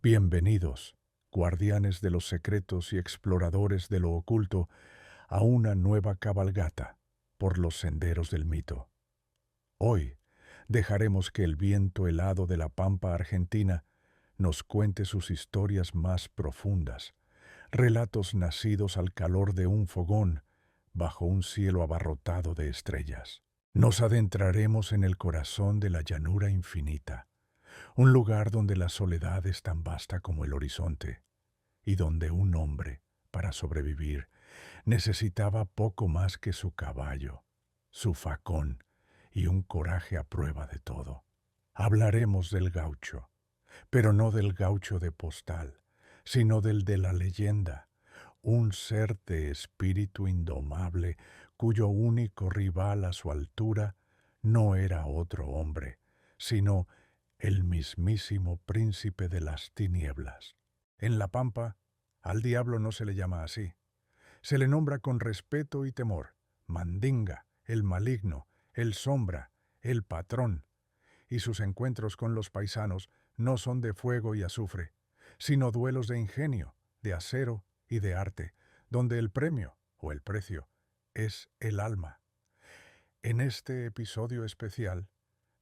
Bienvenidos, guardianes de los secretos y exploradores de lo oculto, a una nueva cabalgata por los senderos del mito. Hoy dejaremos que el viento helado de la pampa argentina nos cuente sus historias más profundas, relatos nacidos al calor de un fogón bajo un cielo abarrotado de estrellas. Nos adentraremos en el corazón de la llanura infinita, un lugar donde la soledad es tan vasta como el horizonte, y donde un hombre, para sobrevivir, necesitaba poco más que su caballo, su facón y un coraje a prueba de todo. Hablaremos del gaucho, pero no del gaucho de postal, sino del de la leyenda, un ser de espíritu indomable cuyo único rival a su altura no era otro hombre, sino el mismísimo príncipe de las tinieblas. En la pampa, al diablo no se le llama así. Se le nombra con respeto y temor: Mandinga, el maligno, el sombra, el patrón. Y sus encuentros con los paisanos no son de fuego y azufre, sino duelos de ingenio, de acero y de arte, donde el premio, o el precio, es el alma. En este episodio especial,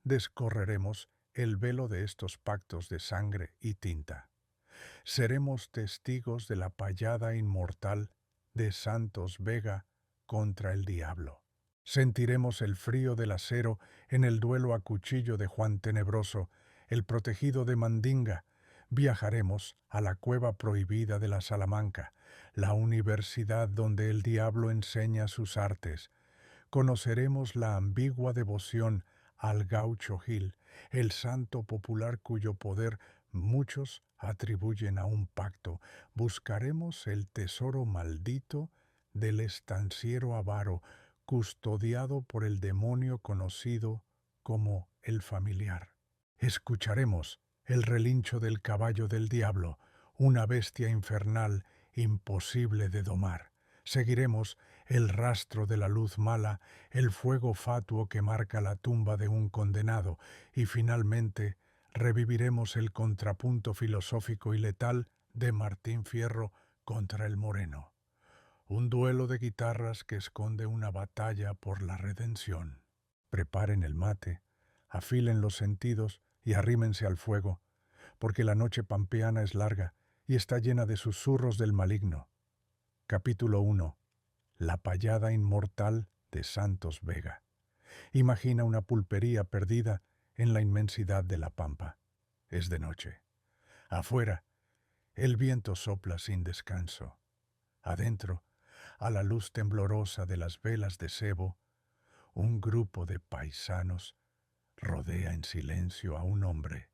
descorreremos el velo de estos pactos de sangre y tinta. Seremos testigos de la payada inmortal de Santos Vega contra el diablo. Sentiremos el frío del acero en el duelo a cuchillo de Juan Tenebroso, el protegido de Mandinga. Viajaremos a la cueva prohibida de la Salamanca, la universidad donde el diablo enseña sus artes. Conoceremos la ambigua devoción al Gaucho Gil, el santo popular cuyo poder muchos atribuyen a un pacto. Buscaremos el tesoro maldito del estanciero avaro, custodiado por el demonio conocido como el familiar. Escucharemos el relincho del caballo del diablo, una bestia infernal imposible de domar. Seguiremos el rastro de la luz mala, el fuego fatuo que marca la tumba de un condenado, y finalmente reviviremos el contrapunto filosófico y letal de Martín Fierro contra el Moreno. Un duelo de guitarras que esconde una batalla por la redención. Preparen el mate, afilen los sentidos y arrímense al fuego, porque la noche pampeana es larga y está llena de susurros del maligno. Capítulo 1. La payada inmortal de Santos Vega. Imagina una pulpería perdida en la inmensidad de la pampa. Es de noche. Afuera, el viento sopla sin descanso. Adentro, a la luz temblorosa de las velas de sebo, un grupo de paisanos rodea en silencio a un hombre.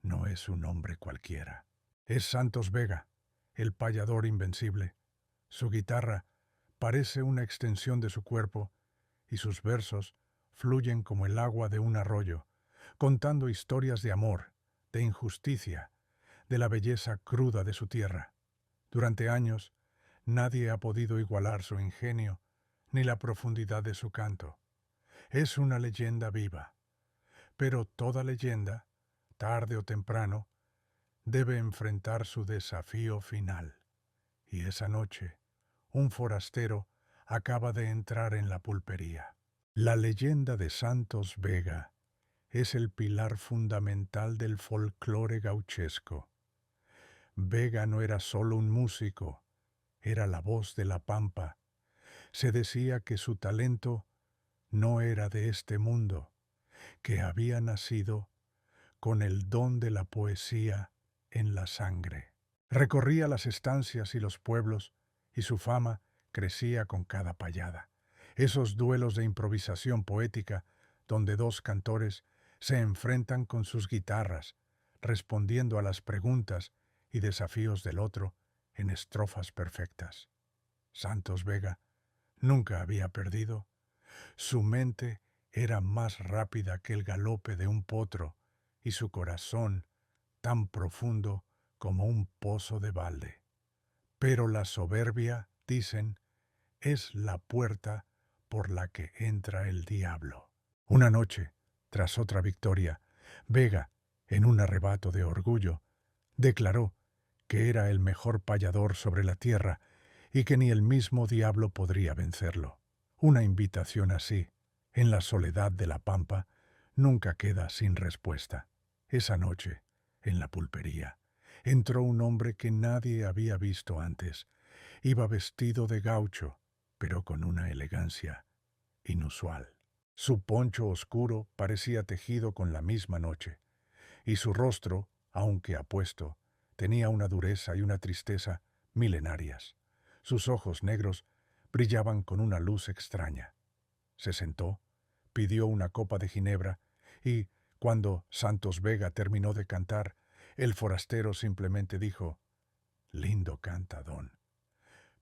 No es un hombre cualquiera. Es Santos Vega, el payador invencible. Su guitarra parece una extensión de su cuerpo y sus versos fluyen como el agua de un arroyo, contando historias de amor, de injusticia, de la belleza cruda de su tierra. Durante años, nadie ha podido igualar su ingenio ni la profundidad de su canto. Es una leyenda viva, pero toda leyenda, tarde o temprano, debe enfrentar su desafío final. Y esa noche, un forastero acaba de entrar en la pulpería. La leyenda de Santos Vega es el pilar fundamental del folclore gauchesco. Vega no era solo un músico, era la voz de la pampa. Se decía que su talento no era de este mundo, que había nacido con el don de la poesía en la sangre. Recorría las estancias y los pueblos, y su fama crecía con cada payada. Esos duelos de improvisación poética, donde dos cantores se enfrentan con sus guitarras, respondiendo a las preguntas y desafíos del otro en estrofas perfectas. Santos Vega nunca había perdido. Su mente era más rápida que el galope de un potro y su corazón tan profundo como un pozo de balde. Pero la soberbia, dicen, es la puerta por la que entra el diablo. Una noche, tras otra victoria, Vega, en un arrebato de orgullo, Declaró que era el mejor payador sobre la tierra y que ni el mismo diablo podría vencerlo. Una invitación así, en la soledad de la pampa, nunca queda sin respuesta. Esa noche, en la pulpería, entró un hombre que nadie había visto antes. Iba vestido de gaucho, pero con una elegancia inusual. Su poncho oscuro parecía tejido con la misma noche, y su rostro, aunque apuesto, tenía una dureza y una tristeza milenarias. Sus ojos negros brillaban con una luz extraña. Se sentó, pidió una copa de ginebra y, cuando Santos Vega terminó de cantar, el forastero simplemente dijo: «Lindo canta, don,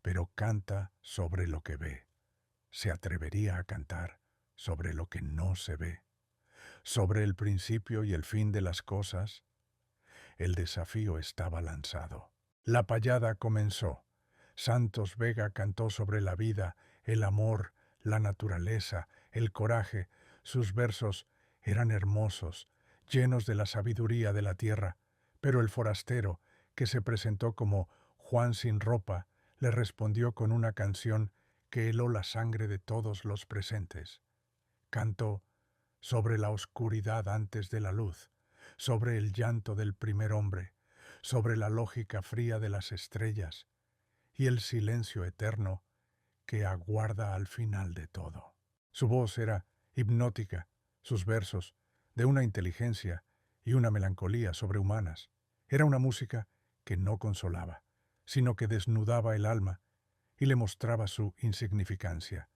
pero canta sobre lo que ve. ¿Se atrevería a cantar sobre lo que no se ve? ¿Sobre el principio y el fin de las cosas?» El desafío estaba lanzado. La payada comenzó. Santos Vega cantó sobre la vida, el amor, la naturaleza, el coraje. Sus versos eran hermosos, llenos de la sabiduría de la tierra, pero el forastero, que se presentó como Juan sin ropa, le respondió con una canción que heló la sangre de todos los presentes. Cantó sobre la oscuridad antes de la luz, sobre el llanto del primer hombre, sobre la lógica fría de las estrellas y el silencio eterno que aguarda al final de todo. Su voz era hipnótica, sus versos de una inteligencia y una melancolía sobrehumanas. Era una música que no consolaba, sino que desnudaba el alma y le mostraba su insignificancia.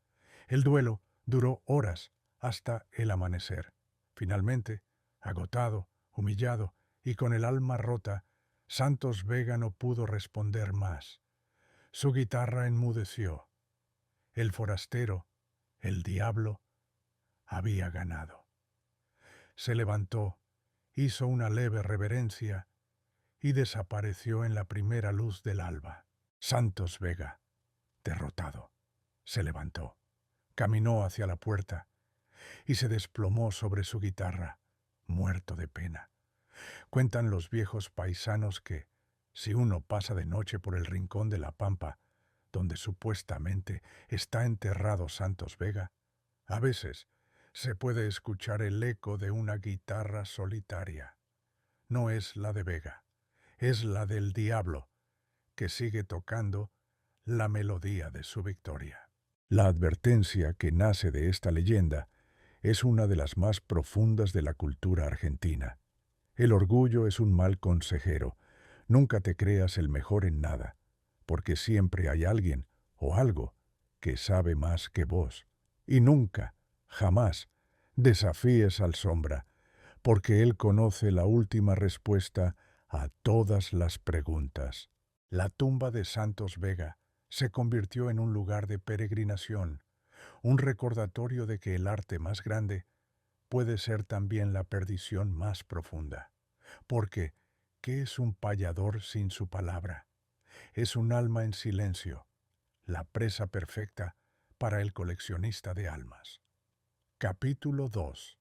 El duelo duró horas hasta el amanecer. Finalmente, agotado, humillado y con el alma rota, Santos Vega no pudo responder más. Su guitarra enmudeció. El forastero, el diablo, había ganado. Se levantó, hizo una leve reverencia y desapareció en la primera luz del alba. Santos Vega, derrotado, se levantó, caminó hacia la puerta y se desplomó sobre su guitarra, muerto de pena. Cuentan los viejos paisanos que, si uno pasa de noche por el rincón de la pampa, donde supuestamente está enterrado Santos Vega, a veces se puede escuchar el eco de una guitarra solitaria. No es la de Vega, es la del diablo, que sigue tocando la melodía de su victoria. La advertencia que nace de esta leyenda es una de las más profundas de la cultura argentina. El orgullo es un mal consejero. Nunca te creas el mejor en nada, porque siempre hay alguien o algo que sabe más que vos. Y nunca, jamás, desafíes al sombra, porque él conoce la última respuesta a todas las preguntas. La tumba de Santos Vega se convirtió en un lugar de peregrinación, un recordatorio de que el arte más grande puede ser también la perdición más profunda. Porque, ¿qué es un payador sin su palabra? Es un alma en silencio, la presa perfecta para el coleccionista de almas. Capítulo 2.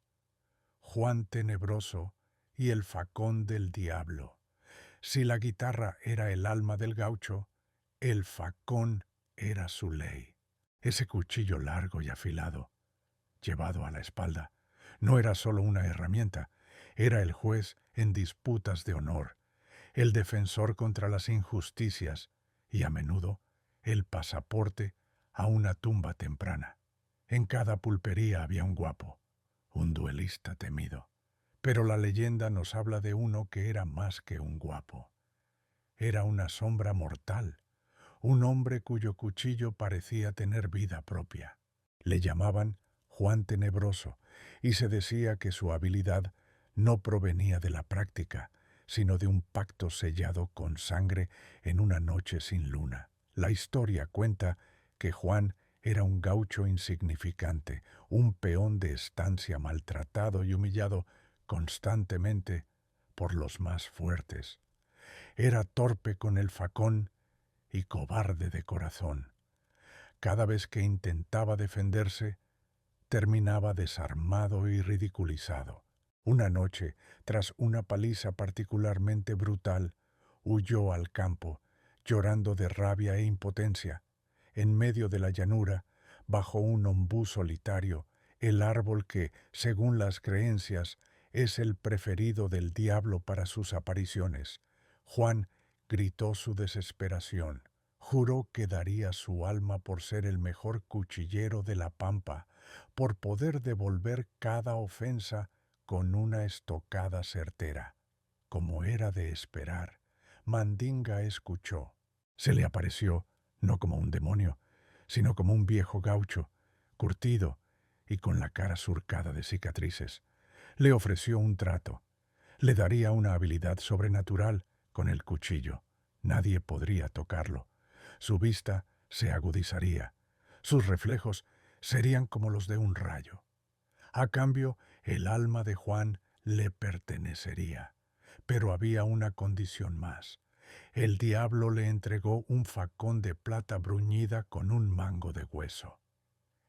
Juan Tenebroso y el facón del diablo. Si la guitarra era el alma del gaucho, el facón era su ley. Ese cuchillo largo y afilado, llevado a la espalda, no era solo una herramienta, era el juez en disputas de honor, el defensor contra las injusticias y, a menudo, el pasaporte a una tumba temprana. En cada pulpería había un guapo, un duelista temido. Pero la leyenda nos habla de uno que era más que un guapo. Era una sombra mortal, un hombre cuyo cuchillo parecía tener vida propia. Le llamaban Juan Tenebroso, y se decía que su habilidad no provenía de la práctica, sino de un pacto sellado con sangre en una noche sin luna. La historia cuenta que Juan era un gaucho insignificante, un peón de estancia maltratado y humillado constantemente por los más fuertes. Era torpe con el facón y cobarde de corazón. Cada vez que intentaba defenderse, terminaba desarmado y ridiculizado. Una noche, tras una paliza particularmente brutal, huyó al campo, llorando de rabia e impotencia. En medio de la llanura, bajo un ombú solitario, el árbol que, según las creencias, es el preferido del diablo para sus apariciones, Juan gritó su desesperación. Juró que daría su alma por ser el mejor cuchillero de la pampa, por poder devolver cada ofensa con una estocada certera. Como era de esperar, Mandinga escuchó. Se le apareció, no como un demonio, sino como un viejo gaucho, curtido y con la cara surcada de cicatrices. Le ofreció un trato. Le daría una habilidad sobrenatural con el cuchillo. Nadie podría tocarlo. Su vista se agudizaría. Sus reflejos serían como los de un rayo. A cambio, el alma de Juan le pertenecería. Pero había una condición más. El diablo le entregó un facón de plata bruñida con un mango de hueso.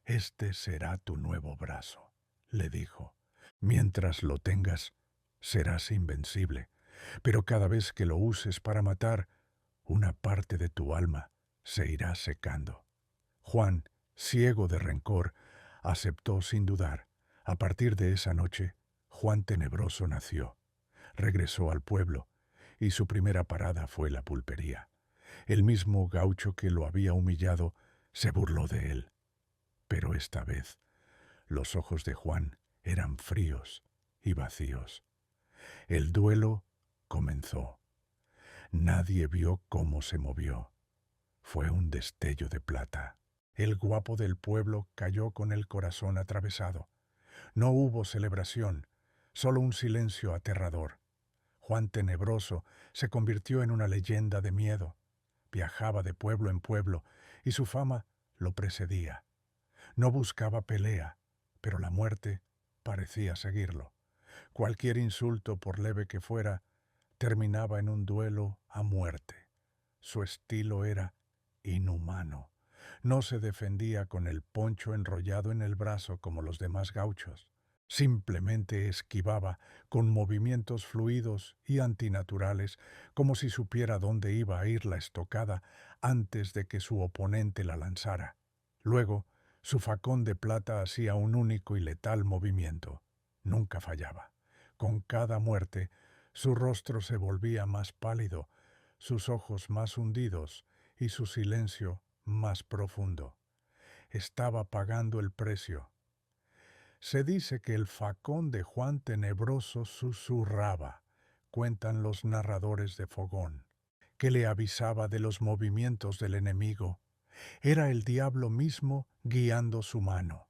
Este será tu nuevo brazo, le dijo. Mientras lo tengas, serás invencible, pero cada vez que lo uses para matar, una parte de tu alma se irá secando. Juan, ciego de rencor, aceptó sin dudar. A partir de esa noche, Juan Tenebroso nació. Regresó al pueblo, y su primera parada fue la pulpería. El mismo gaucho que lo había humillado se burló de él. Pero esta vez, los ojos de Juan eran fríos y vacíos. El duelo comenzó. Nadie vio cómo se movió. Fue un destello de plata. El guapo del pueblo cayó con el corazón atravesado. No hubo celebración, solo un silencio aterrador. Juan Tenebroso se convirtió en una leyenda de miedo. Viajaba de pueblo en pueblo y su fama lo precedía. No buscaba pelea, pero la muerte parecía seguirlo. Cualquier insulto, por leve que fuera, terminaba en un duelo a muerte. Su estilo era inhumano. No se defendía con el poncho enrollado en el brazo como los demás gauchos. Simplemente esquivaba con movimientos fluidos y antinaturales, como si supiera dónde iba a ir la estocada antes de que su oponente la lanzara. Luego, su facón de plata hacía un único y letal movimiento. Nunca fallaba. Con cada muerte, su rostro se volvía más pálido, sus ojos más hundidos y su silencio más profundo. Estaba pagando el precio. Se dice que el facón de Juan Tenebroso susurraba, cuentan los narradores de Fogón, que le avisaba de los movimientos del enemigo. Era el diablo mismo guiando su mano.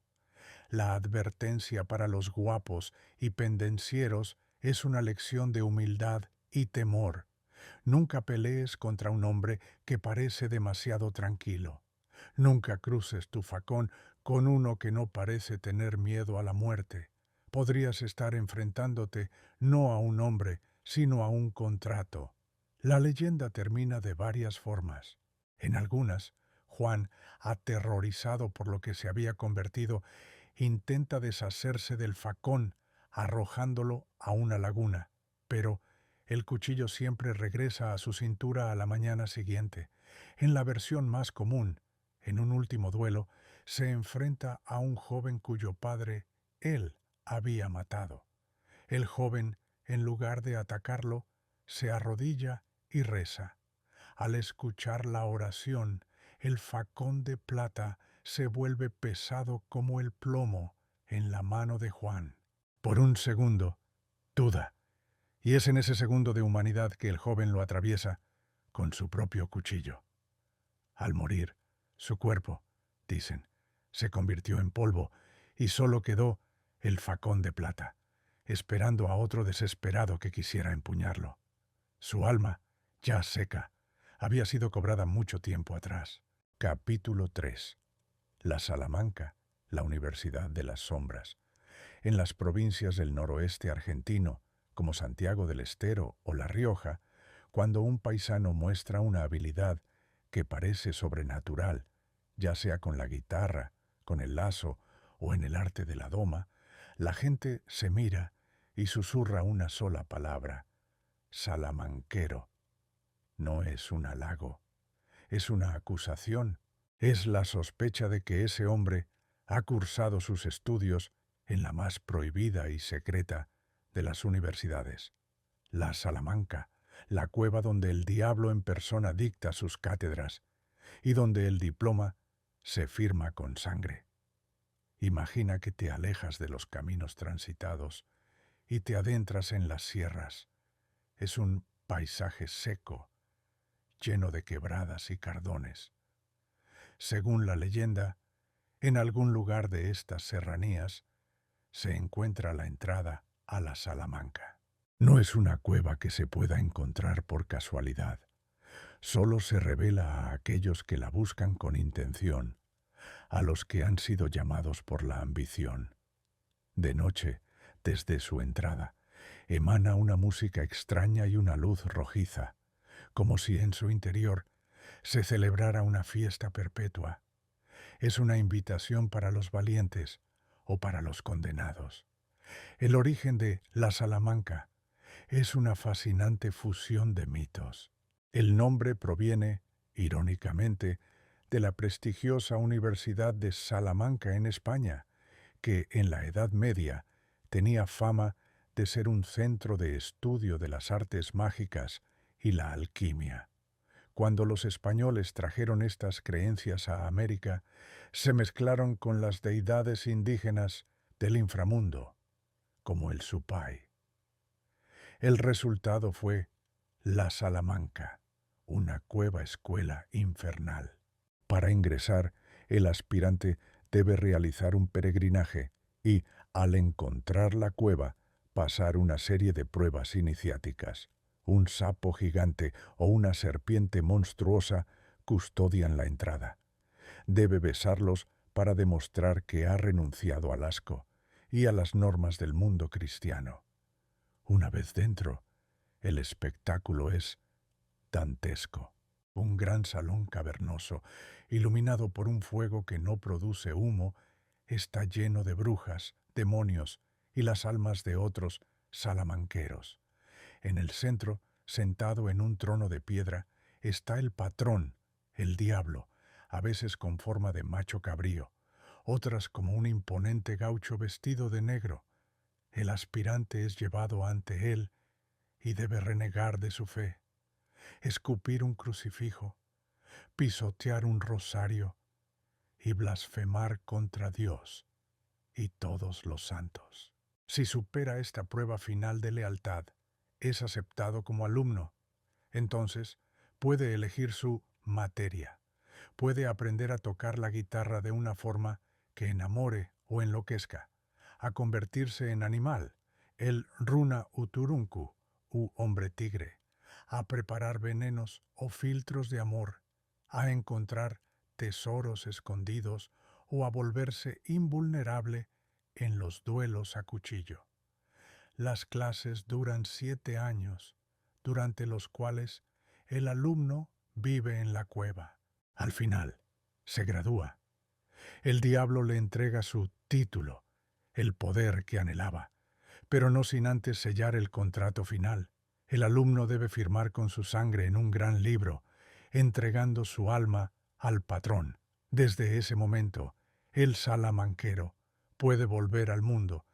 La advertencia para los guapos y pendencieros es una lección de humildad y temor. Nunca pelees contra un hombre que parece demasiado tranquilo. Nunca cruces tu facón con uno que no parece tener miedo a la muerte. Podrías estar enfrentándote no a un hombre, sino a un contrato. La leyenda termina de varias formas. En algunas, Juan, aterrorizado por lo que se había convertido, intenta deshacerse del facón, arrojándolo a una laguna, pero el cuchillo siempre regresa a su cintura a la mañana siguiente. En la versión más común, en un último duelo, se enfrenta a un joven cuyo padre él había matado. El joven, en lugar de atacarlo, se arrodilla y reza. Al escuchar la oración, el facón de plata se vuelve pesado como el plomo en la mano de Juan. Por un segundo, duda, y es en ese segundo de humanidad que el joven lo atraviesa con su propio cuchillo. Al morir, su cuerpo, dicen, se convirtió en polvo y solo quedó el facón de plata, esperando a otro desesperado que quisiera empuñarlo. Su alma, ya seca, había sido cobrada mucho tiempo atrás. Capítulo 3. La Salamanca, la Universidad de las Sombras. En las provincias del noroeste argentino, como Santiago del Estero o La Rioja, cuando un paisano muestra una habilidad que parece sobrenatural, ya sea con la guitarra, con el lazo o en el arte de la doma, la gente se mira y susurra una sola palabra: salamanquero. No es un halago, es una acusación, es la sospecha de que ese hombre ha cursado sus estudios en la más prohibida y secreta de las universidades, la Salamanca, la cueva donde el diablo en persona dicta sus cátedras y donde el diploma se firma con sangre. Imagina que te alejas de los caminos transitados y te adentras en las sierras. Es un paisaje seco, lleno de quebradas y cardones. Según la leyenda, en algún lugar de estas serranías se encuentra la entrada a la Salamanca. No es una cueva que se pueda encontrar por casualidad. Solo se revela a aquellos que la buscan con intención, a los que han sido llamados por la ambición. De noche, desde su entrada, emana una música extraña y una luz rojiza, como si en su interior se celebrara una fiesta perpetua. Es una invitación para los valientes o para los condenados. El origen de la Salamanca es una fascinante fusión de mitos. El nombre proviene, irónicamente, de la prestigiosa Universidad de Salamanca en España, que en la Edad Media tenía fama de ser un centro de estudio de las artes mágicas y la alquimia. Cuando los españoles trajeron estas creencias a América, se mezclaron con las deidades indígenas del inframundo, como el Supai. El resultado fue la Salamanca, una cueva escuela infernal. Para ingresar, el aspirante debe realizar un peregrinaje y, al encontrar la cueva, pasar una serie de pruebas iniciáticas. Un sapo gigante o una serpiente monstruosa custodian la entrada. Debe besarlos para demostrar que ha renunciado al asco y a las normas del mundo cristiano. Una vez dentro, el espectáculo es dantesco. Un gran salón cavernoso, iluminado por un fuego que no produce humo, está lleno de brujas, demonios y las almas de otros salamanqueros. En el centro, sentado en un trono de piedra, está el patrón, el diablo, a veces con forma de macho cabrío, otras como un imponente gaucho vestido de negro. El aspirante es llevado ante él y debe renegar de su fe, escupir un crucifijo, pisotear un rosario y blasfemar contra Dios y todos los santos. Si supera esta prueba final de lealtad, es aceptado como alumno. Entonces, puede elegir su materia. Puede aprender a tocar la guitarra de una forma que enamore o enloquezca, a convertirse en animal, el runa uturuncu, u hombre tigre, a preparar venenos o filtros de amor, a encontrar tesoros escondidos o a volverse invulnerable en los duelos a cuchillo. Las clases duran 7 años, durante los cuales el alumno vive en la cueva. Al final, se gradúa. El diablo le entrega su título, el poder que anhelaba, pero no sin antes sellar el contrato final. El alumno debe firmar con su sangre en un gran libro, entregando su alma al patrón. Desde ese momento, el salamanquero puede volver al mundo,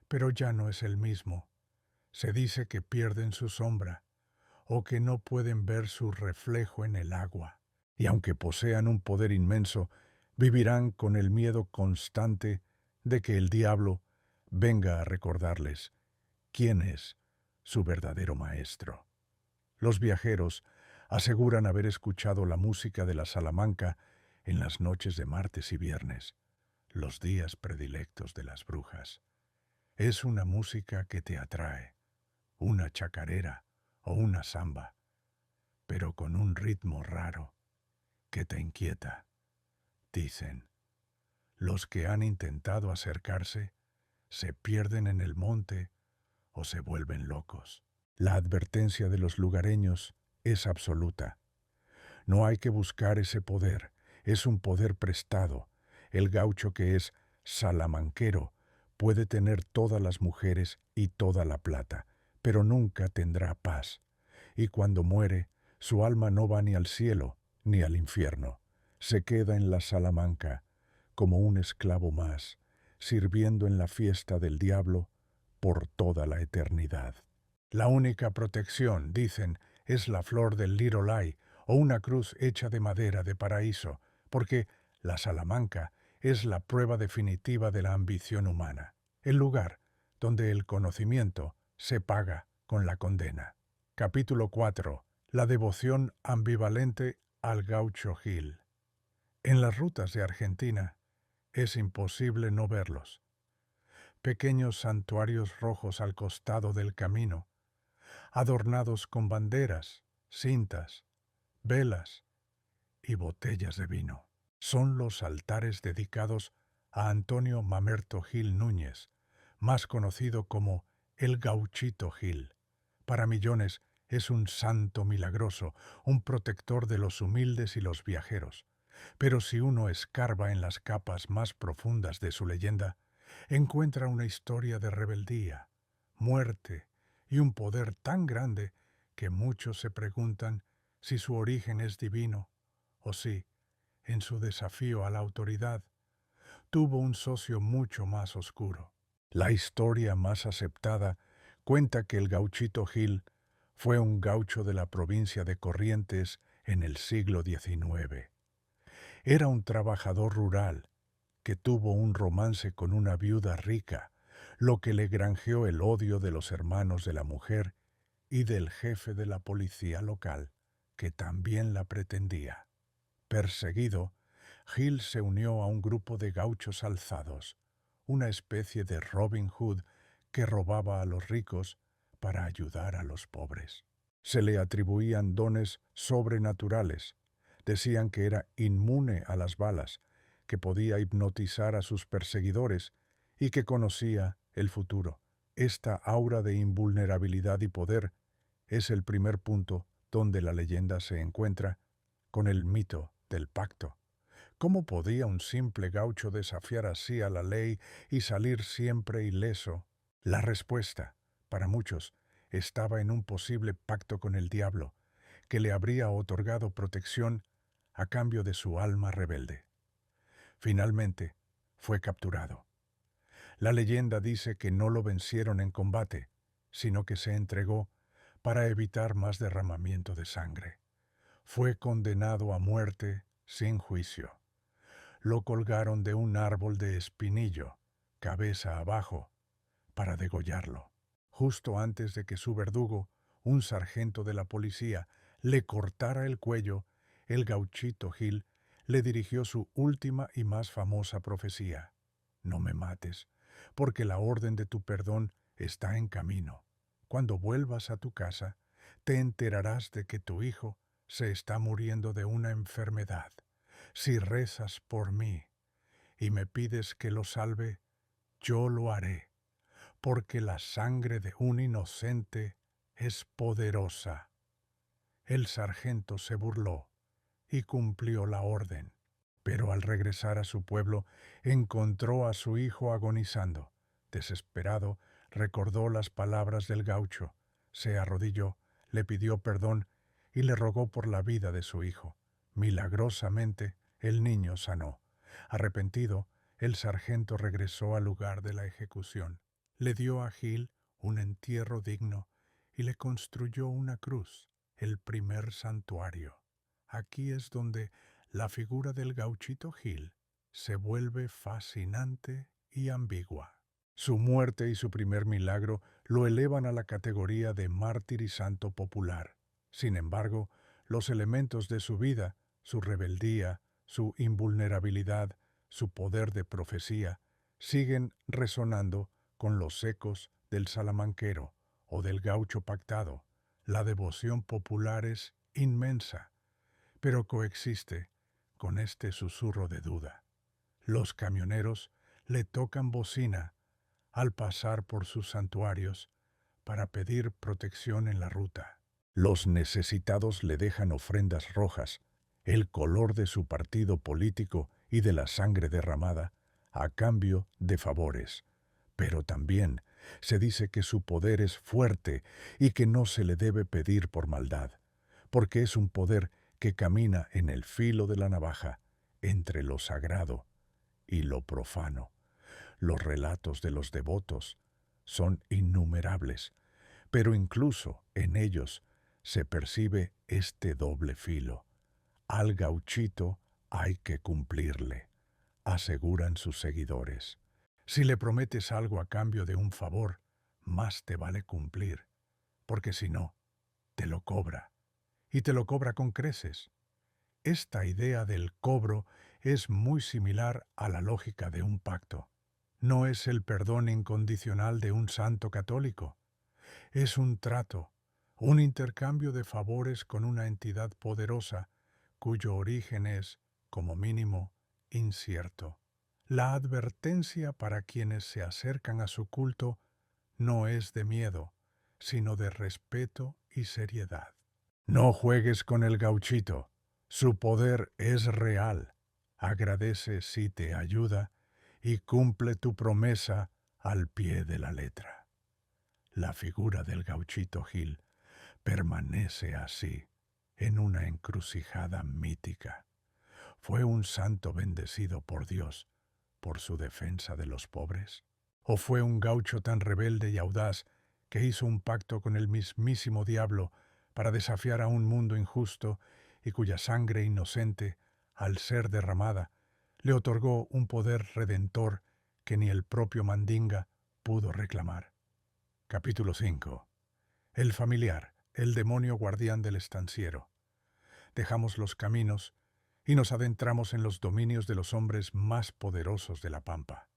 pero ya no es el mismo. Se dice que pierden su sombra, o que no pueden ver su reflejo en el agua. Y aunque posean un poder inmenso, vivirán con el miedo constante de que el diablo venga a recordarles quién es su verdadero maestro. Los viajeros aseguran haber escuchado la música de la Salamanca en las noches de martes y viernes, los días predilectos de las brujas. Es una música que te atrae, una chacarera o una samba, pero con un ritmo raro que te inquieta. Dicen, los que han intentado acercarse se pierden en el monte o se vuelven locos. La advertencia de los lugareños es absoluta. No hay que buscar ese poder, es un poder prestado. El gaucho que es salamanquero puede tener todas las mujeres y toda la plata, pero nunca tendrá paz. Y cuando muere, Su alma no va ni al cielo ni al infierno. Se queda en la Salamanca como un esclavo más, sirviendo en la fiesta del diablo por toda la eternidad. La única protección, dicen, es la flor del lirolai o una cruz hecha de madera de paraíso, porque la Salamanca es la prueba definitiva de la ambición humana, el lugar donde el conocimiento se paga con la condena. Capítulo 4. La devoción ambivalente al Gaucho Gil. En las rutas de Argentina es imposible no verlos. Pequeños santuarios rojos al costado del camino, adornados con banderas, cintas, velas y botellas de vino. Son los altares dedicados a Antonio Mamerto Gil Núñez, más conocido como el Gauchito Gil. Para millones es un santo milagroso, un protector de los humildes y los viajeros. Pero si uno escarba en las capas más profundas de su leyenda, encuentra una historia de rebeldía, muerte y un poder tan grande que muchos se preguntan si su origen es divino o si, en su desafío a la autoridad, tuvo un socio mucho más oscuro. La historia más aceptada cuenta que el Gauchito Gil fue un gaucho de la provincia de Corrientes en el siglo XIX. Era un trabajador rural que tuvo un romance con una viuda rica, lo que le granjeó el odio de los hermanos de la mujer y del jefe de la policía local, que también la pretendía. Perseguido, Gil se unió a un grupo de gauchos alzados, una especie de Robin Hood que robaba a los ricos para ayudar a los pobres. Se le atribuían dones sobrenaturales. Decían que era inmune a las balas, que podía hipnotizar a sus perseguidores y que conocía el futuro. Esta aura de invulnerabilidad y poder es el primer punto donde la leyenda se encuentra con el mito del pacto. ¿Cómo podía un simple gaucho desafiar así a la ley y salir siempre ileso? La respuesta, para muchos, estaba en un posible pacto con el diablo, que le habría otorgado protección a cambio de su alma rebelde. Finalmente, fue capturado. La leyenda dice que no lo vencieron en combate, sino que se entregó para evitar más derramamiento de sangre. Fue condenado a muerte sin juicio. Lo colgaron de un árbol de espinillo, cabeza abajo, para degollarlo. Justo antes de que su verdugo, un sargento de la policía, le cortara el cuello, el Gauchito Gil le dirigió su última y más famosa profecía: «No me mates, porque la orden de tu perdón está en camino. Cuando vuelvas a tu casa, te enterarás de que tu hijo se está muriendo de una enfermedad. Si rezas por mí y me pides que lo salve, yo lo haré, porque la sangre de un inocente es poderosa». El sargento se burló y cumplió la orden, pero al regresar a su pueblo encontró a su hijo agonizando. Desesperado, recordó las palabras del gaucho, se arrodilló, le pidió perdón y le rogó por la vida de su hijo. Milagrosamente, el niño sanó. Arrepentido, el sargento regresó al lugar de la ejecución. Le dio a Gil un entierro digno y le construyó una cruz, el primer santuario. Aquí es donde la figura del Gauchito Gil se vuelve fascinante y ambigua. Su muerte y su primer milagro lo elevan a la categoría de mártir y santo popular. Sin embargo, los elementos de su vida, su rebeldía, su invulnerabilidad, su poder de profecía, siguen resonando con los ecos del salamanquero o del gaucho pactado. La devoción popular es inmensa, pero coexiste con este susurro de duda. Los camioneros le tocan bocina al pasar por sus santuarios para pedir protección en la ruta. Los necesitados le dejan ofrendas rojas, el color de su partido político y de la sangre derramada, a cambio de favores. Pero también se dice que su poder es fuerte y que no se le debe pedir por maldad, porque es un poder que camina en el filo de la navaja entre lo sagrado y lo profano. Los relatos de los devotos son innumerables, pero incluso en ellos se percibe este doble filo. Al gauchito hay que cumplirle, aseguran sus seguidores. Si le prometes algo a cambio de un favor, más te vale cumplir, porque si no, te lo cobra, y te lo cobra con creces. Esta idea del cobro es muy similar a la lógica de un pacto. No es el perdón incondicional de un santo católico. Es un trato, un intercambio de favores con una entidad poderosa cuyo origen es, como mínimo, incierto. La advertencia para quienes se acercan a su culto no es de miedo, sino de respeto y seriedad. No juegues con el gauchito. Su poder es real. Agradece si te ayuda y cumple tu promesa al pie de la letra. La figura del gauchito Gil permanece así, en una encrucijada mítica. ¿Fue un santo bendecido por Dios por su defensa de los pobres? ¿O fue un gaucho tan rebelde y audaz que hizo un pacto con el mismísimo diablo para desafiar a un mundo injusto y cuya sangre inocente, al ser derramada, le otorgó un poder redentor que ni el propio Mandinga pudo reclamar? Capítulo 5. El familiar, el demonio guardián del estanciero. Dejamos los caminos y nos adentramos en los dominios de los hombres más poderosos de la pampa,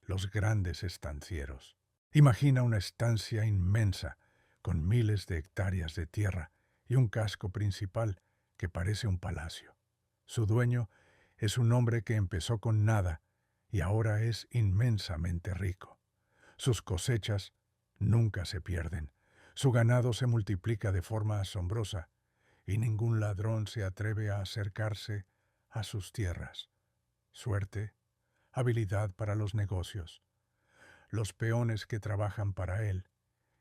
los grandes estancieros. Imagina una estancia inmensa, con miles de hectáreas de tierra y un casco principal que parece un palacio. Su dueño es un hombre que empezó con nada y ahora es inmensamente rico. Sus cosechas nunca se pierden, su ganado se multiplica de forma asombrosa y ningún ladrón se atreve a acercarse a sus tierras. Suerte, habilidad para los negocios. Los peones que trabajan para él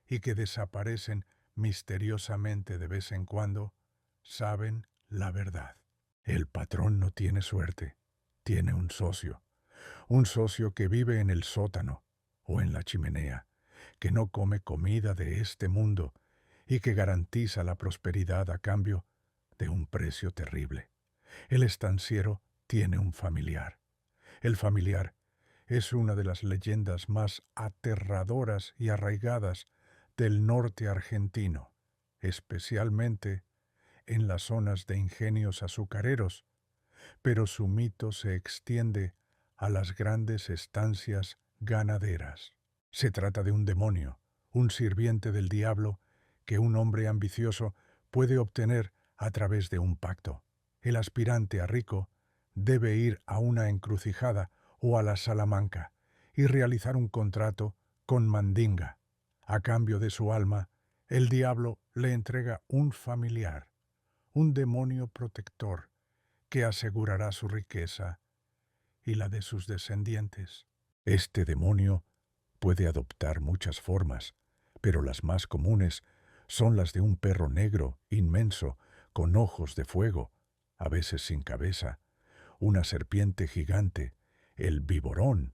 y que desaparecen misteriosamente de vez en cuando, saben la verdad. El patrón no tiene suerte, tiene un socio que vive en el sótano o en la chimenea, que no come comida de este mundo y que garantiza la prosperidad a cambio de un precio terrible. El estanciero tiene un familiar. El familiar es una de las leyendas más aterradoras y arraigadas del norte argentino, especialmente en las zonas de ingenios azucareros, pero su mito se extiende a las grandes estancias ganaderas. Se trata de un demonio, un sirviente del diablo que un hombre ambicioso puede obtener a través de un pacto. El aspirante a rico debe ir a una encrucijada o a la Salamanca y realizar un contrato con Mandinga. A cambio de su alma, el diablo le entrega un familiar, un demonio protector que asegurará su riqueza y la de sus descendientes. Este demonio puede adoptar muchas formas, pero las más comunes son las de un perro negro inmenso con ojos de fuego, a veces sin cabeza, una serpiente gigante, el viborón,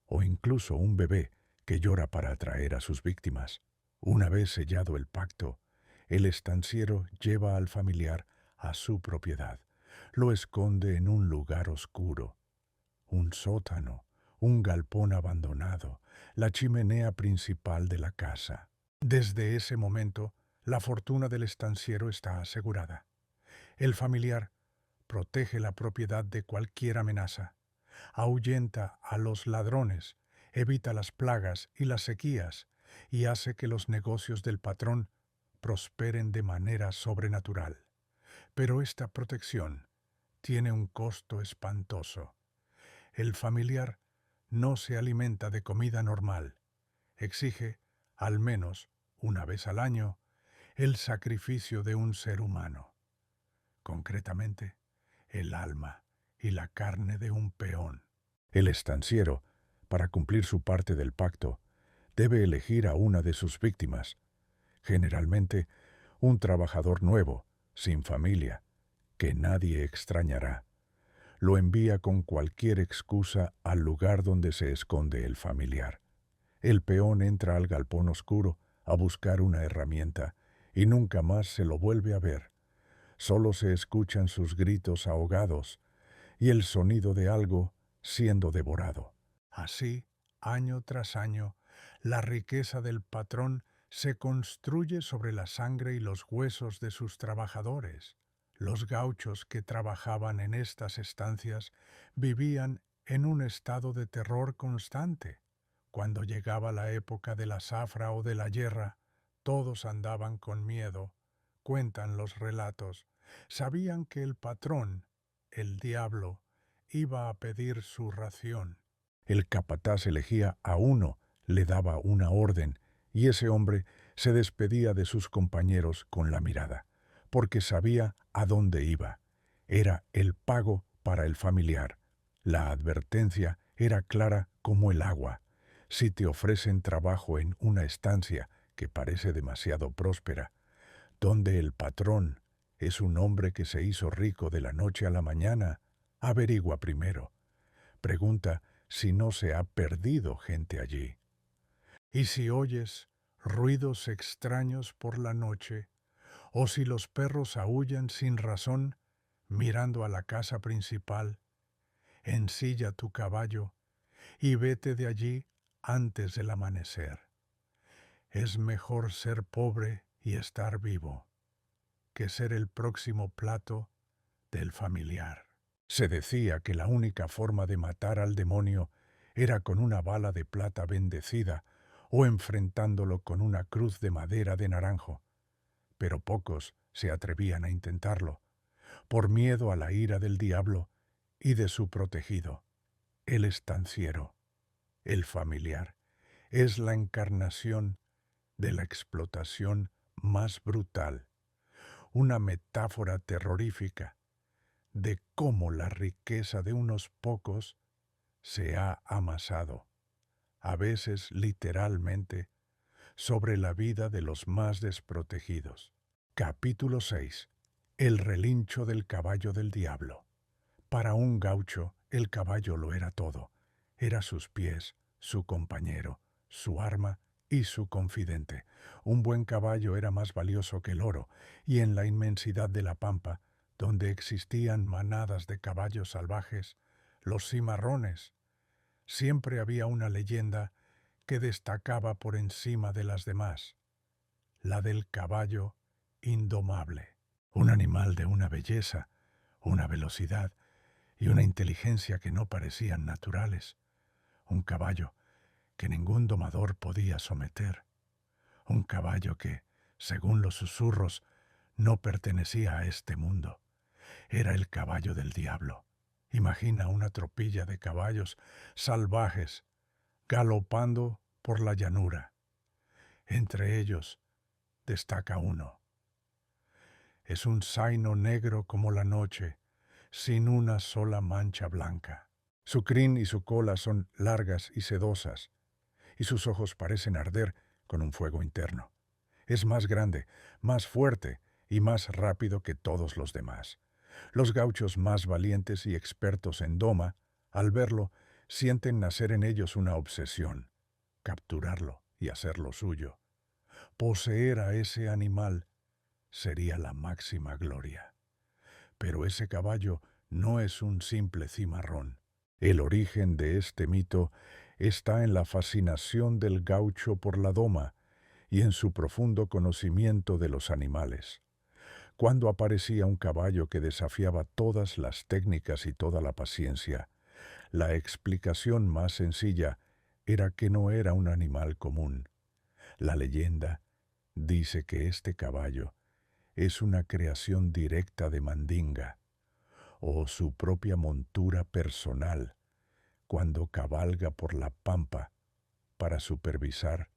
o incluso un bebé que llora para atraer a sus víctimas. Una vez sellado el pacto, el estanciero lleva al familiar a su propiedad, lo esconde en un lugar oscuro, un sótano, un galpón abandonado, la chimenea principal de la casa. Desde ese momento, la fortuna del estanciero está asegurada. El familiar protege la propiedad de cualquier amenaza, ahuyenta a los ladrones, evita las plagas y las sequías y hace que los negocios del patrón prosperen de manera sobrenatural. Pero esta protección tiene un costo espantoso. El familiar no se alimenta de comida normal. Exige, al menos una vez al año, el sacrificio de un ser humano. Concretamente, el alma y la carne de un peón. El estanciero, para cumplir su parte del pacto, debe elegir a una de sus víctimas, generalmente un trabajador nuevo, sin familia, que nadie extrañará. Lo envía con cualquier excusa al lugar donde se esconde el familiar. El peón entra al galpón oscuro a buscar una herramienta y nunca más se lo vuelve a ver. Solo se escuchan sus gritos ahogados y el sonido de algo siendo devorado. Así, año tras año, la riqueza del patrón se construye sobre la sangre y los huesos de sus trabajadores. Los gauchos que trabajaban en estas estancias vivían en un estado de terror constante. Cuando llegaba la época de la zafra o de la yerra, todos andaban con miedo, cuentan los relatos. Sabían que el patrón, el diablo, iba a pedir su ración. El capataz elegía a uno, le daba una orden, y ese hombre se despedía de sus compañeros con la mirada, porque sabía a dónde iba. Era el pago para el familiar. La advertencia era clara como el agua. Si te ofrecen trabajo en una estancia que parece demasiado próspera, donde el patrón es un hombre que se hizo rico de la noche a la mañana, averigua primero. Pregunta si no se ha perdido gente allí. Y si oyes ruidos extraños por la noche, o si los perros aúllan sin razón, mirando a la casa principal, ensilla tu caballo y vete de allí antes del amanecer. Es mejor ser pobre y estar vivo que ser el próximo plato del familiar. Se decía que la única forma de matar al demonio era con una bala de plata bendecida o enfrentándolo con una cruz de madera de naranjo, pero pocos se atrevían a intentarlo, por miedo a la ira del diablo y de su protegido, el estanciero. El familiar es la encarnación de la explotación más brutal, una metáfora terrorífica de cómo la riqueza de unos pocos se ha amasado, a veces literalmente, sobre la vida de los más desprotegidos. Capítulo 6. El relincho del caballo del diablo. Para un gaucho, el caballo lo era todo. Era sus pies, su compañero, su arma y su confidente. Un buen caballo era más valioso que el oro, y en la inmensidad de la pampa, donde existían manadas de caballos salvajes, los cimarrones, siempre había una leyenda que destacaba por encima de las demás, la del caballo indomable, un animal de una belleza, una velocidad y una inteligencia que no parecían naturales, un caballo que ningún domador podía someter, un caballo que, según los susurros, no pertenecía a este mundo. Era el caballo del diablo. Imagina una tropilla de caballos salvajes galopando por la llanura. Entre ellos destaca uno. Es un zaino negro como la noche, sin una sola mancha blanca. Su crin y su cola son largas y sedosas, y sus ojos parecen arder con un fuego interno. Es más grande, más fuerte y más rápido que todos los demás. Los gauchos más valientes y expertos en doma, al verlo, sienten nacer en ellos una obsesión: capturarlo y hacerlo suyo. Poseer a ese animal sería la máxima gloria. Pero ese caballo no es un simple cimarrón. El origen de este mito está en la fascinación del gaucho por la doma y en su profundo conocimiento de los animales. Cuando aparecía un caballo que desafiaba todas las técnicas y toda la paciencia, la explicación más sencilla era que no era un animal común. La leyenda dice que este caballo es una creación directa de Mandinga, o su propia montura personal, cuando cabalga por la pampa para supervisar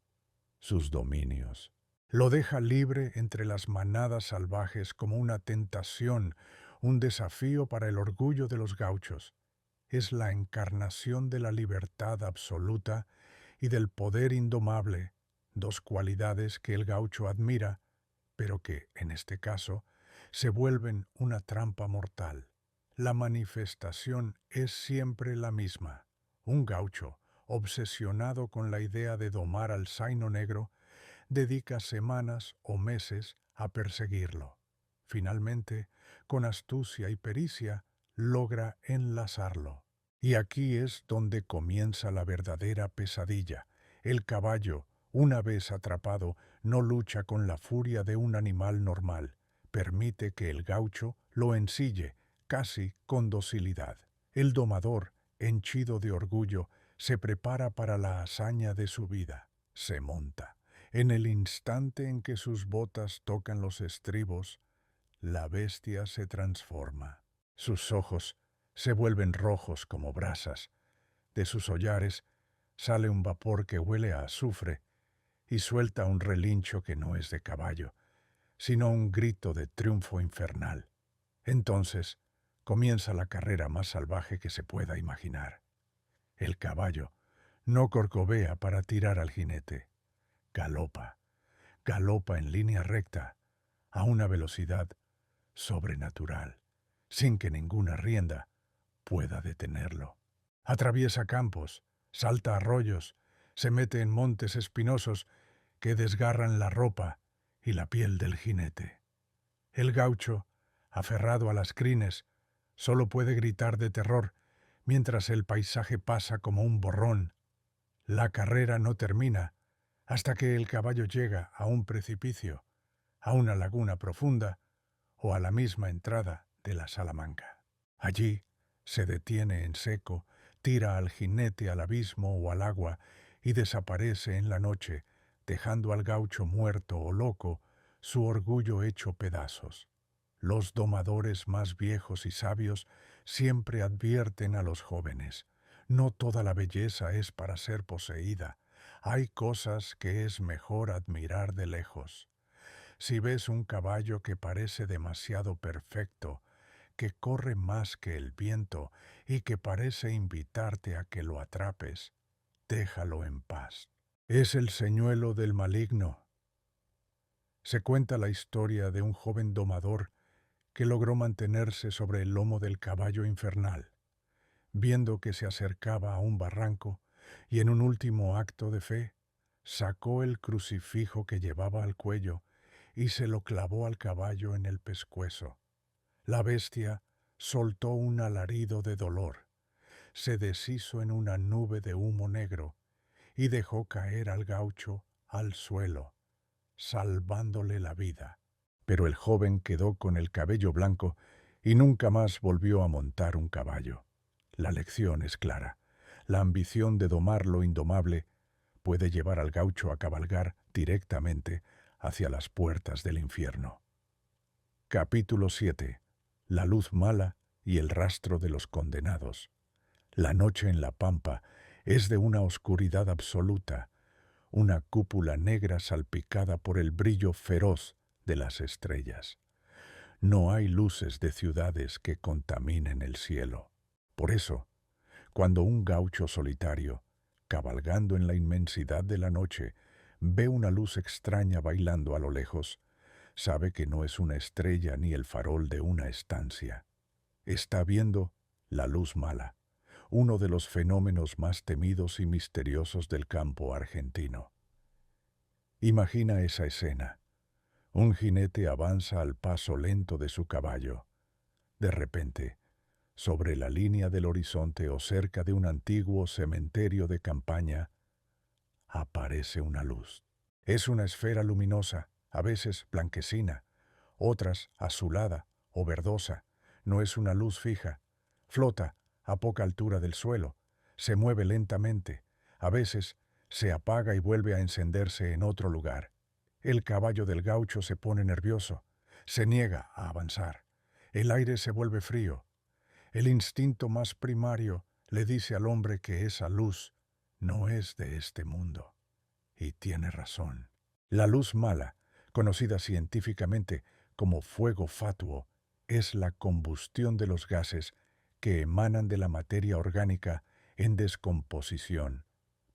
sus dominios. Lo deja libre entre las manadas salvajes como una tentación, un desafío para el orgullo de los gauchos. Es la encarnación de la libertad absoluta y del poder indomable, dos cualidades que el gaucho admira, pero que, en este caso, se vuelven una trampa mortal. La manifestación es siempre la misma. Un gaucho, obsesionado con la idea de domar al zaino negro, dedica semanas o meses a perseguirlo. Finalmente, con astucia y pericia, logra enlazarlo. Y aquí es donde comienza la verdadera pesadilla. El caballo, una vez atrapado, no lucha con la furia de un animal normal. Permite que el gaucho lo ensille, casi con docilidad. El domador, henchido de orgullo, se prepara para la hazaña de su vida. Se monta. En el instante en que sus botas tocan los estribos, la bestia se transforma. Sus ojos se vuelven rojos como brasas. De sus hollares sale un vapor que huele a azufre y suelta un relincho que no es de caballo, sino un grito de triunfo infernal. Entonces comienza la carrera más salvaje que se pueda imaginar. El caballo no corcovea para tirar al jinete. Galopa, galopa en línea recta, a una velocidad sobrenatural, sin que ninguna rienda pueda detenerlo. Atraviesa campos, salta arroyos, se mete en montes espinosos que desgarran la ropa y la piel del jinete. El gaucho, aferrado a las crines, solo puede gritar de terror mientras el paisaje pasa como un borrón. La carrera no termina hasta que el caballo llega a un precipicio, a una laguna profunda o a la misma entrada de la Salamanca. Allí se detiene en seco, tira al jinete al abismo o al agua y desaparece en la noche, dejando al gaucho muerto o loco, su orgullo hecho pedazos. Los domadores más viejos y sabios siempre advierten a los jóvenes: no toda la belleza es para ser poseída. Hay cosas que es mejor admirar de lejos. Si ves un caballo que parece demasiado perfecto, que corre más que el viento y que parece invitarte a que lo atrapes, déjalo en paz. Es el señuelo del maligno. Se cuenta la historia de un joven domador que logró mantenerse sobre el lomo del caballo infernal, viendo que se acercaba a un barranco, y en un último acto de fe, sacó el crucifijo que llevaba al cuello y se lo clavó al caballo en el pescuezo. La bestia soltó un alarido de dolor, se deshizo en una nube de humo negro y dejó caer al gaucho al suelo, salvándole la vida. Pero el joven quedó con el cabello blanco y nunca más volvió a montar un caballo. La lección es clara. La ambición de domar lo indomable puede llevar al gaucho a cabalgar directamente hacia las puertas del infierno. Capítulo 7. La luz mala y el rastro de los condenados. La noche en la pampa es de una oscuridad absoluta, una cúpula negra salpicada por el brillo feroz de las estrellas. No hay luces de ciudades que contaminen el cielo. Por eso, cuando un gaucho solitario, cabalgando en la inmensidad de la noche, ve una luz extraña bailando a lo lejos, sabe que no es una estrella ni el farol de una estancia. Está viendo la luz mala, uno de los fenómenos más temidos y misteriosos del campo argentino. Imagina esa escena. Un jinete avanza al paso lento de su caballo. De repente, sobre la línea del horizonte o cerca de un antiguo cementerio de campaña, aparece una luz. Es una esfera luminosa, a veces blanquecina, otras azulada o verdosa. No es una luz fija. Flota a poca altura del suelo, se mueve lentamente, a veces se apaga y vuelve a encenderse en otro lugar. El caballo del gaucho se pone nervioso, se niega a avanzar. El aire se vuelve frío. El instinto más primario le dice al hombre que esa luz no es de este mundo. Y tiene razón. La luz mala, conocida científicamente como fuego fatuo, es la combustión de los gases que emanan de la materia orgánica en descomposición.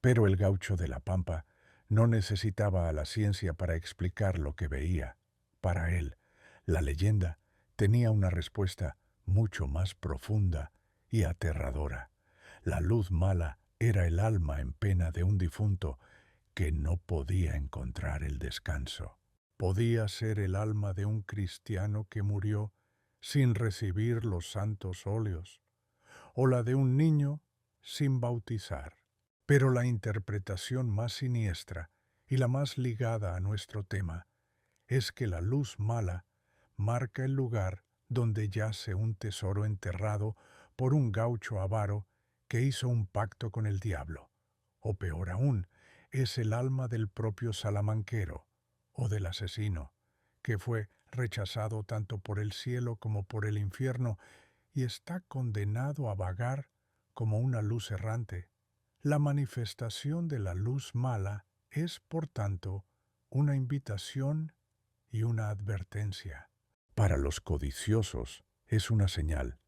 Pero el gaucho de la pampa no necesitaba a la ciencia para explicar lo que veía. Para él, la leyenda tenía una respuesta mucho más profunda y aterradora. La luz mala era el alma en pena de un difunto que no podía encontrar el descanso. Podía ser el alma de un cristiano que murió sin recibir los santos óleos, o la de un niño sin bautizar. Pero la interpretación más siniestra y la más ligada a nuestro tema es que la luz mala marca el lugar donde yace un tesoro enterrado por un gaucho avaro que hizo un pacto con el diablo. O peor aún, es el alma del propio salamanquero o del asesino, que fue rechazado tanto por el cielo como por el infierno y está condenado a vagar como una luz errante. La manifestación de la luz mala es, por tanto, una invitación y una advertencia. Para los codiciosos es una señal.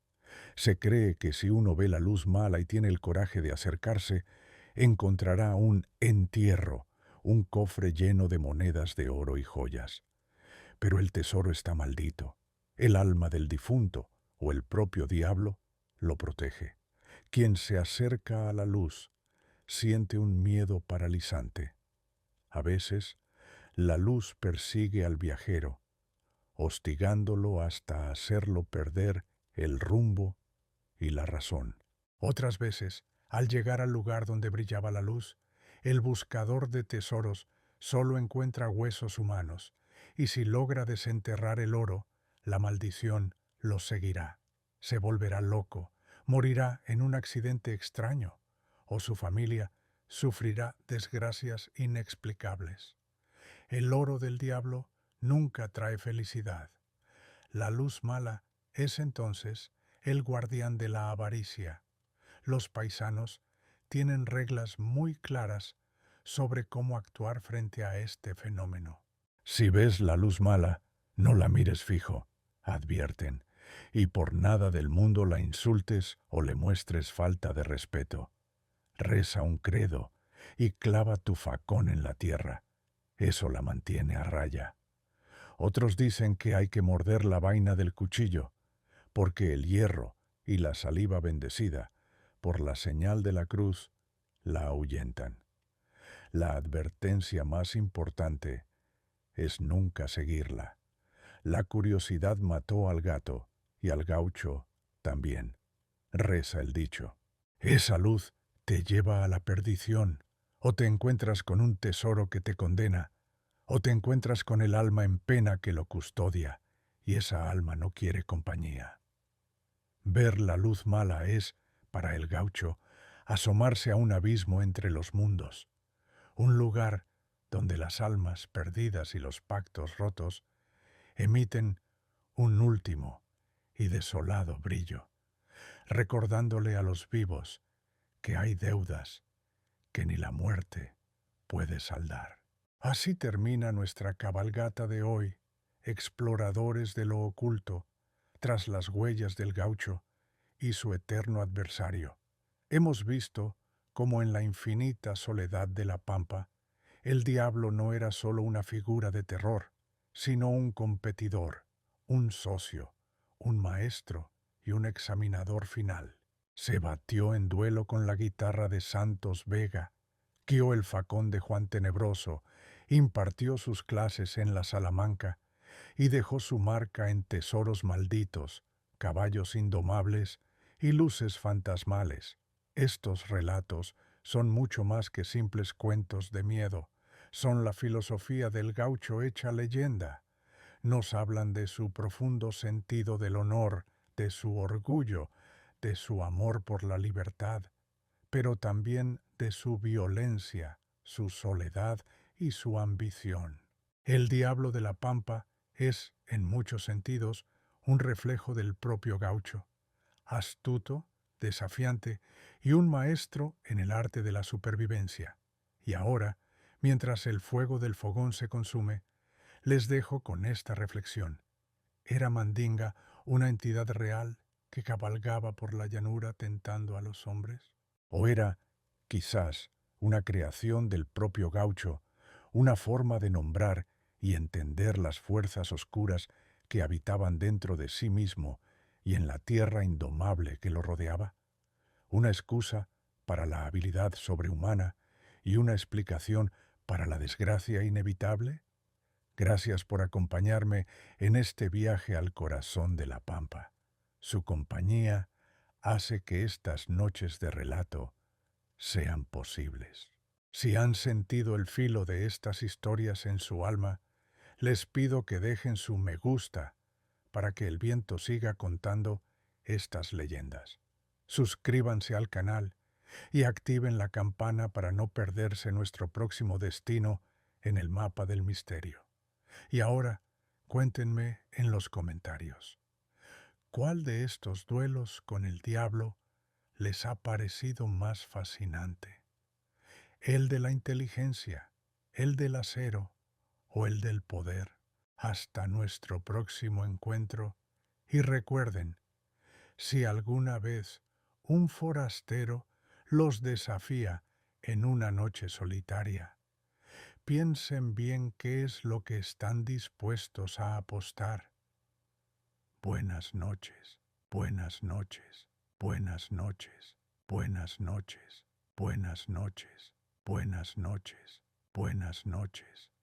Se cree que si uno ve la luz mala y tiene el coraje de acercarse, encontrará un entierro, un cofre lleno de monedas de oro y joyas. Pero el tesoro está maldito. El alma del difunto, o el propio diablo, lo protege. Quien se acerca a la luz siente un miedo paralizante. A veces, la luz persigue al viajero, hostigándolo hasta hacerlo perder el rumbo y la razón. Otras veces, al llegar al lugar donde brillaba la luz, el buscador de tesoros solo encuentra huesos humanos, y si logra desenterrar el oro, la maldición lo seguirá. Se volverá loco, morirá en un accidente extraño, o su familia sufrirá desgracias inexplicables. El oro del diablo nunca trae felicidad. La luz mala es entonces el guardián de la avaricia. Los paisanos tienen reglas muy claras sobre cómo actuar frente a este fenómeno. Si ves la luz mala, no la mires fijo, advierten, y por nada del mundo la insultes o le muestres falta de respeto. Reza un credo y clava tu facón en la tierra. Eso la mantiene a raya. Otros dicen que hay que morder la vaina del cuchillo, porque el hierro y la saliva bendecida, por la señal de la cruz, la ahuyentan. La advertencia más importante es nunca seguirla. La curiosidad mató al gato y al gaucho también. Reza el dicho. Esa luz te lleva a la perdición, o te encuentras con un tesoro que te condena, o te encuentras con el alma en pena que lo custodia, y esa alma no quiere compañía. Ver la luz mala es, para el gaucho, asomarse a un abismo entre los mundos, un lugar donde las almas perdidas y los pactos rotos emiten un último y desolado brillo, recordándole a los vivos que hay deudas que ni la muerte puede saldar. Así termina nuestra cabalgata de hoy, exploradores de lo oculto, tras las huellas del gaucho y su eterno adversario. Hemos visto cómo en la infinita soledad de la pampa, el diablo no era solo una figura de terror, sino un competidor, un socio, un maestro y un examinador final. Se batió en duelo con la guitarra de Santos Vega, guió el facón de Juan Tenebroso, impartió sus clases en la Salamanca y dejó su marca en tesoros malditos, caballos indomables y luces fantasmales. Estos relatos son mucho más que simples cuentos de miedo, son la filosofía del gaucho hecha leyenda. Nos hablan de su profundo sentido del honor, de su orgullo, de su amor por la libertad, pero también de su violencia, su soledad y su ambición. El diablo de la pampa es, en muchos sentidos, un reflejo del propio gaucho, astuto, desafiante y un maestro en el arte de la supervivencia. Y ahora, mientras el fuego del fogón se consume, les dejo con esta reflexión. ¿Era Mandinga una entidad real que cabalgaba por la llanura tentando a los hombres? ¿O era, quizás, una creación del propio gaucho, una forma de nombrar y entender las fuerzas oscuras que habitaban dentro de sí mismo y en la tierra indomable que lo rodeaba? Una excusa para la habilidad sobrehumana y una explicación para la desgracia inevitable? Gracias por acompañarme en este viaje al corazón de la pampa. Su compañía hace que estas noches de relato sean posibles. Si han sentido el filo de estas historias en su alma, les pido que dejen su me gusta para que el viento siga contando estas leyendas. Suscríbanse al canal y activen la campana para no perderse nuestro próximo destino en el mapa del misterio. Y ahora, cuéntenme en los comentarios, ¿cuál de estos duelos con el diablo les ha parecido más fascinante? ¿El de la inteligencia, el del acero o el del poder? Hasta nuestro próximo encuentro. Y recuerden, si alguna vez un forastero los desafía en una noche solitaria, piensen bien qué es lo que están dispuestos a apostar. Buenas noches, buenas noches, buenas noches, buenas noches, buenas noches, buenas noches, buenas noches.